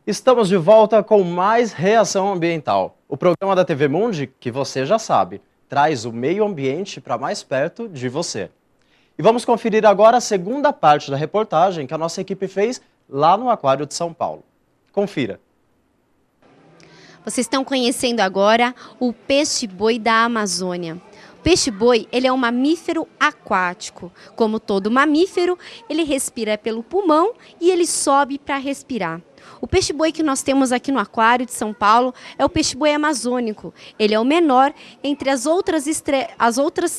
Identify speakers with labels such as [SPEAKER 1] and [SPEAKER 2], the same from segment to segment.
[SPEAKER 1] Estamos de volta com mais Reação Ambiental. O programa da TV Mundi, que você já sabe, traz o meio ambiente para mais perto de você. E vamos conferir agora a segunda parte da reportagem que a nossa equipe fez lá no Aquário de São Paulo. Confira.
[SPEAKER 2] Vocês estão conhecendo agora o peixe-boi da Amazônia. O peixe-boi, ele é um mamífero aquático. Como todo mamífero, ele respira pelo pulmão e ele sobe para respirar. O peixe-boi que nós temos aqui no Aquário de São Paulo é o peixe-boi amazônico. Ele é o menor entre as outras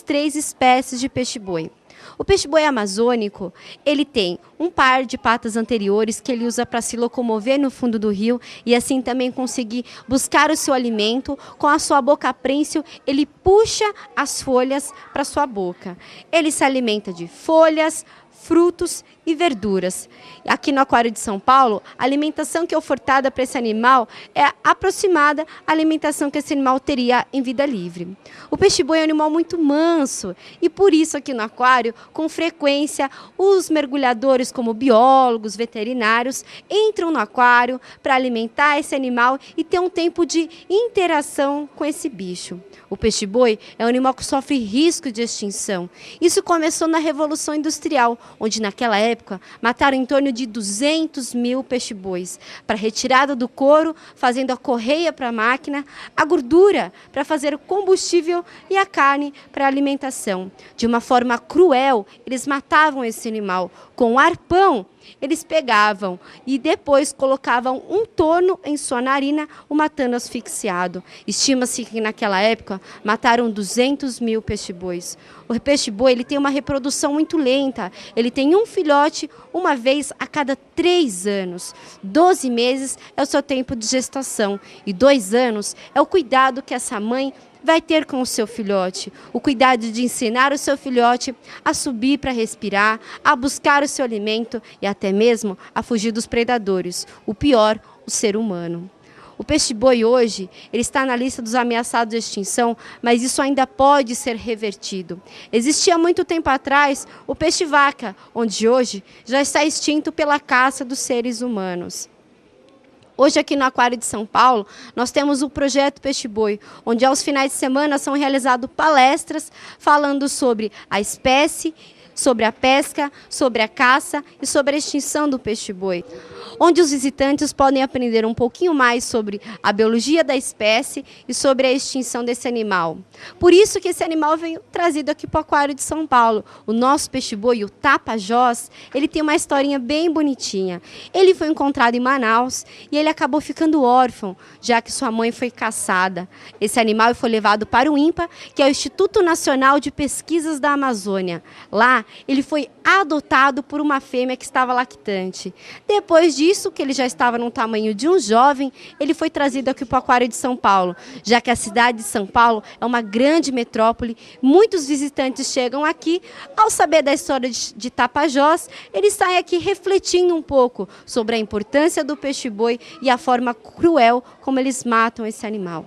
[SPEAKER 2] 3 espécies de peixe-boi. O peixe-boi amazônico, ele tem um par de patas anteriores que ele usa para se locomover no fundo do rio e assim também conseguir buscar o seu alimento. Com a sua boca prênsil, ele puxa as folhas para sua boca. Ele se alimenta de folhas, frutos e verduras. Aqui no Aquário de São Paulo, a alimentação que é ofertada para esse animal é aproximada à alimentação que esse animal teria em vida livre. O peixe-boi é um animal muito manso e por isso aqui no aquário, com frequência, os mergulhadores como biólogos, veterinários, entram no aquário para alimentar esse animal e ter um tempo de interação com esse bicho. O peixe-boi é um animal que sofre risco de extinção. Isso começou na Revolução Industrial, onde naquela época mataram em torno de 200 mil peixe-bois para retirada do couro, fazendo a correia para a máquina, a gordura para fazer o combustível e a carne para a alimentação. De uma forma cruel, eles matavam esse animal com um arpão. Eles pegavam e depois colocavam um torno em sua narina, o matando asfixiado. Estima-se que naquela época mataram 200 mil peixe-bois. O peixe-boi ele tem uma reprodução muito lenta. Ele tem um filhote uma vez a cada 3 anos. 12 meses é o seu tempo de gestação e 2 anos é o cuidado que essa mãe vai ter com o seu filhote, o cuidado de ensinar o seu filhote a subir para respirar, a buscar o seu alimento e até mesmo a fugir dos predadores, o pior, o ser humano. O peixe-boi hoje, ele está na lista dos ameaçados de extinção, mas isso ainda pode ser revertido. Existia muito tempo atrás o peixe-vaca, onde hoje já está extinto pela caça dos seres humanos. Hoje aqui no Aquário de São Paulo, nós temos o projeto Peixe-Boi, onde aos finais de semana são realizadas palestras falando sobre a espécie, sobre a pesca, sobre a caça e sobre a extinção do peixe-boi, onde os visitantes podem aprender um pouquinho mais sobre a biologia da espécie e sobre a extinção desse animal. Por isso que esse animal veio trazido aqui para o Aquário de São Paulo. O nosso peixe-boi, o tapajós, ele tem uma historinha bem bonitinha. Ele foi encontrado em Manaus e ele acabou ficando órfão, já que sua mãe foi caçada. Esse animal foi levado para o INPA, que é o Instituto Nacional de Pesquisas da Amazônia. Lá, ele foi adotado por uma fêmea que estava lactante. Depois disso, que ele já estava no tamanho de um jovem, ele foi trazido aqui para o Aquário de São Paulo, já que a cidade de São Paulo é uma grande metrópole. Muitos visitantes chegam aqui, ao saber da história de Tapajós, eles saem aqui refletindo um pouco sobre a importância do peixe-boi e a forma cruel como eles matam esse animal.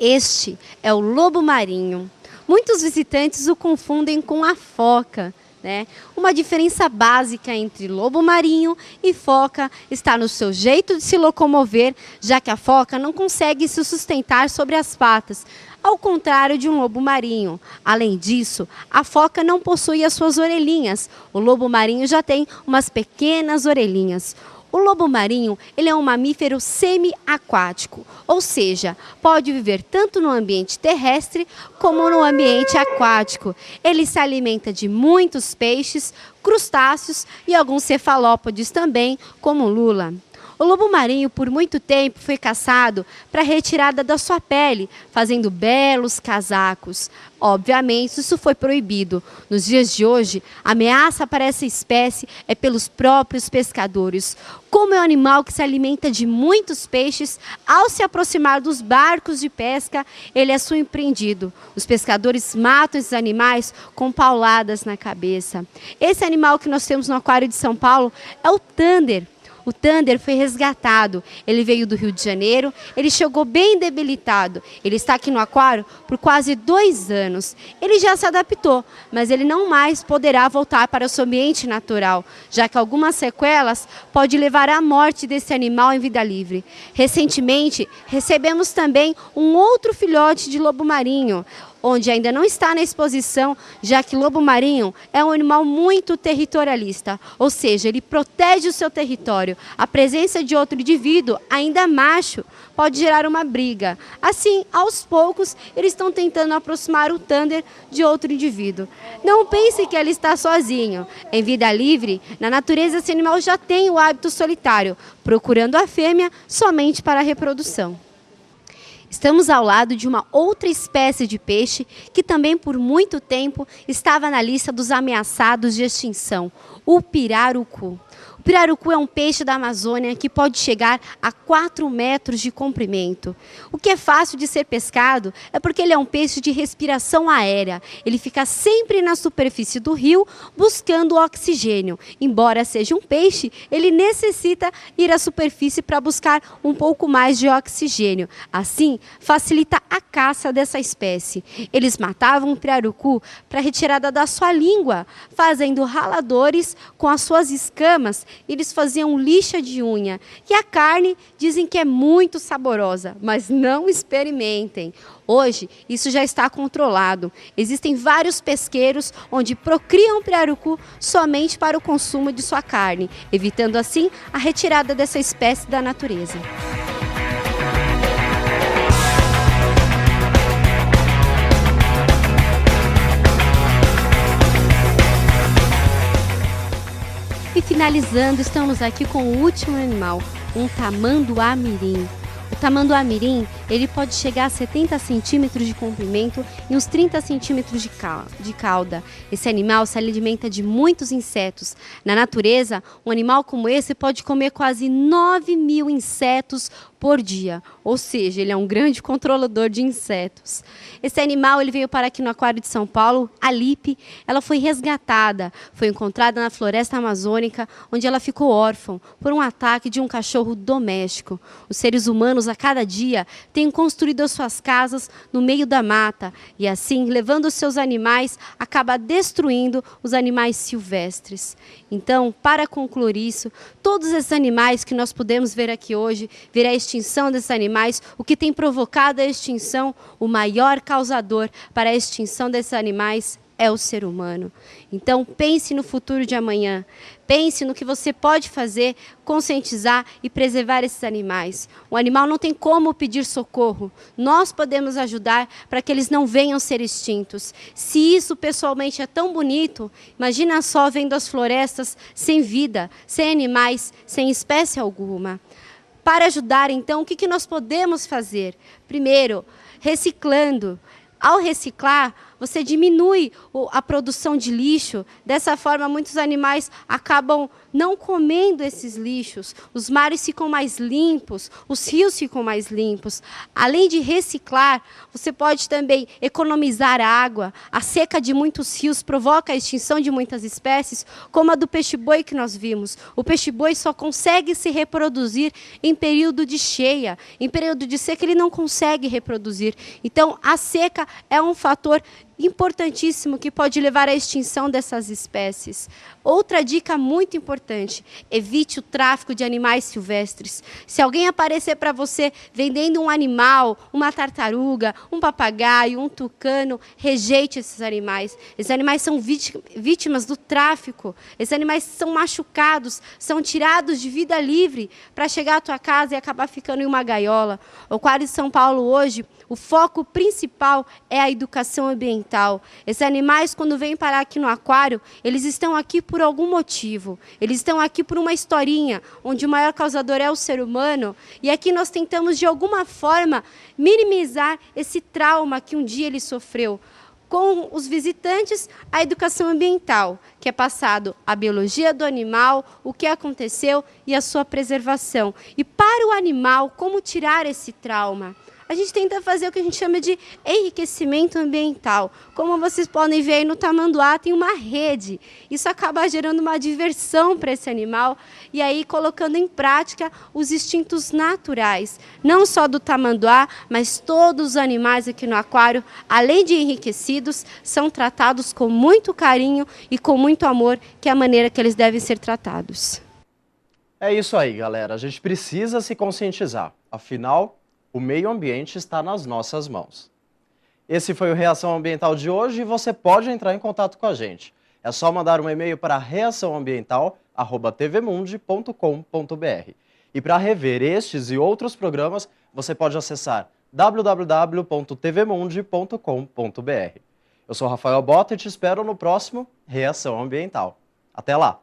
[SPEAKER 2] Este é o lobo marinho. Muitos visitantes o confundem com a foca, né? Uma diferença básica entre lobo marinho e foca está no seu jeito de se locomover, já que a foca não consegue se sustentar sobre as patas, ao contrário de um lobo marinho. Além disso, a foca não possui as suas orelhinhas. O lobo marinho já tem umas pequenas orelhinhas. O lobo marinho ele é um mamífero semi-aquático, ou seja, pode viver tanto no ambiente terrestre como no ambiente aquático. Ele se alimenta de muitos peixes, crustáceos e alguns cefalópodes também, como lula. O lobo marinho, por muito tempo, foi caçado para a retirada da sua pele, fazendo belos casacos. Obviamente, isso foi proibido. Nos dias de hoje, a ameaça para essa espécie é pelos próprios pescadores. Como é um animal que se alimenta de muitos peixes, ao se aproximar dos barcos de pesca, ele é surpreendido. Os pescadores matam esses animais com pauladas na cabeça. Esse animal que nós temos no Aquário de São Paulo é o tânder. O O Thunder foi resgatado. Ele veio do Rio de Janeiro, ele chegou bem debilitado. Ele está aqui no aquário por quase 2 anos. Ele já se adaptou, mas ele não mais poderá voltar para o seu ambiente natural, já que algumas sequelas podem levar à morte desse animal em vida livre. Recentemente, recebemos também um outro filhote de lobo marinho, onde ainda não está na exposição, já que lobo marinho é um animal muito territorialista, ou seja, ele protege o seu território. A presença de outro indivíduo, ainda macho, pode gerar uma briga. Assim, aos poucos, eles estão tentando aproximar o Thunder de outro indivíduo. Não pense que ele está sozinho. Em vida livre, na natureza esse animal já tem o hábito solitário, procurando a fêmea somente para a reprodução. Estamos ao lado de uma outra espécie de peixe que também por muito tempo estava na lista dos ameaçados de extinção, o pirarucu. O pirarucu é um peixe da Amazônia que pode chegar a 4 metros de comprimento. O que é fácil de ser pescado é porque ele é um peixe de respiração aérea. Ele fica sempre na superfície do rio buscando oxigênio. Embora seja um peixe, ele necessita ir à superfície para buscar um pouco mais de oxigênio. Assim, facilita a caça dessa espécie. Eles matavam o pirarucu para retirada da sua língua, fazendo raladores com as suas escamas. Eles faziam lixa de unha. E a carne dizem que é muito saborosa, mas não experimentem. Hoje, isso já está controlado. Existem vários pesqueiros onde procriam pirarucu somente para o consumo de sua carne, evitando assim a retirada dessa espécie da natureza. E finalizando, estamos aqui com o último animal, um tamanduá-mirim. O tamanduá-mirim, ele pode chegar a 70 centímetros de comprimento e uns 30 centímetros de cauda. Esse animal se alimenta de muitos insetos. Na natureza, um animal como esse pode comer quase 9.000 insetos por dia, ou seja, ele é um grande controlador de insetos. Esse animal ele veio parar aqui no aquário de São Paulo, a Lipe. Ela foi resgatada, foi encontrada na floresta amazônica, onde ela ficou órfã por um ataque de um cachorro doméstico. Os seres humanos, a cada dia, têm construído as suas casas no meio da mata e assim, levando os seus animais, acaba destruindo os animais silvestres. Então, para concluir isso, todos esses animais que nós podemos ver aqui hoje, ver a extinção desses animais, o que tem provocado a extinção, o maior causador para a extinção desses animais é o ser humano. Então, pense no futuro de amanhã. Pense no que você pode fazer, conscientizar e preservar esses animais. O animal não tem como pedir socorro. Nós podemos ajudar para que eles não venham ser extintos. Se isso pessoalmente é tão bonito, imagina só vendo as florestas sem vida, sem animais, sem espécie alguma. Para ajudar, então, o que nós podemos fazer? Primeiro, reciclando. Ao reciclar, você diminui a produção de lixo. Dessa forma, muitos animais acabam não comendo esses lixos. Os mares ficam mais limpos, os rios ficam mais limpos. Além de reciclar, você pode também economizar água. A seca de muitos rios provoca a extinção de muitas espécies, como a do peixe-boi que nós vimos. O peixe-boi só consegue se reproduzir em período de cheia. Em período de seca, ele não consegue reproduzir. Então, a seca é um fator importantíssimo que pode levar à extinção dessas espécies. Outra dica muito importante, evite o tráfico de animais silvestres. Se alguém aparecer para você vendendo um animal, uma tartaruga, um papagaio, um tucano, rejeite esses animais. Esses animais são vítimas do tráfico. Esses animais são machucados, são tirados de vida livre para chegar à tua casa e acabar ficando em uma gaiola. O Aquário de São Paulo hoje, o foco principal é a educação ambiental. Esses animais, quando vêm parar aqui no aquário, eles estão aqui por algum motivo. Eles estão aqui por uma historinha, onde o maior causador é o ser humano. E aqui nós tentamos, de alguma forma, minimizar esse trauma que um dia ele sofreu. Com os visitantes, a educação ambiental, que é passado a biologia do animal, o que aconteceu e a sua preservação. E para o animal, como tirar esse trauma? a gente tenta fazer o que a gente chama de enriquecimento ambiental. Como vocês podem ver aí no tamanduá, tem uma rede. Isso acaba gerando uma diversão para esse animal e aí colocando em prática os instintos naturais, não só do tamanduá, mas todos os animais aqui no aquário, além de enriquecidos, são tratados com muito carinho e com muito amor, que é a maneira que eles devem ser tratados.
[SPEAKER 1] É isso aí, galera. A gente precisa se conscientizar. Afinal, o meio ambiente está nas nossas mãos. Esse foi o Reação Ambiental de hoje e você pode entrar em contato com a gente. É só mandar um e-mail para reaçãoambiental@tvmundi.com.br. E para rever estes e outros programas, você pode acessar www.tvmundi.com.br. Eu sou Rafael Bota e te espero no próximo Reação Ambiental. Até lá!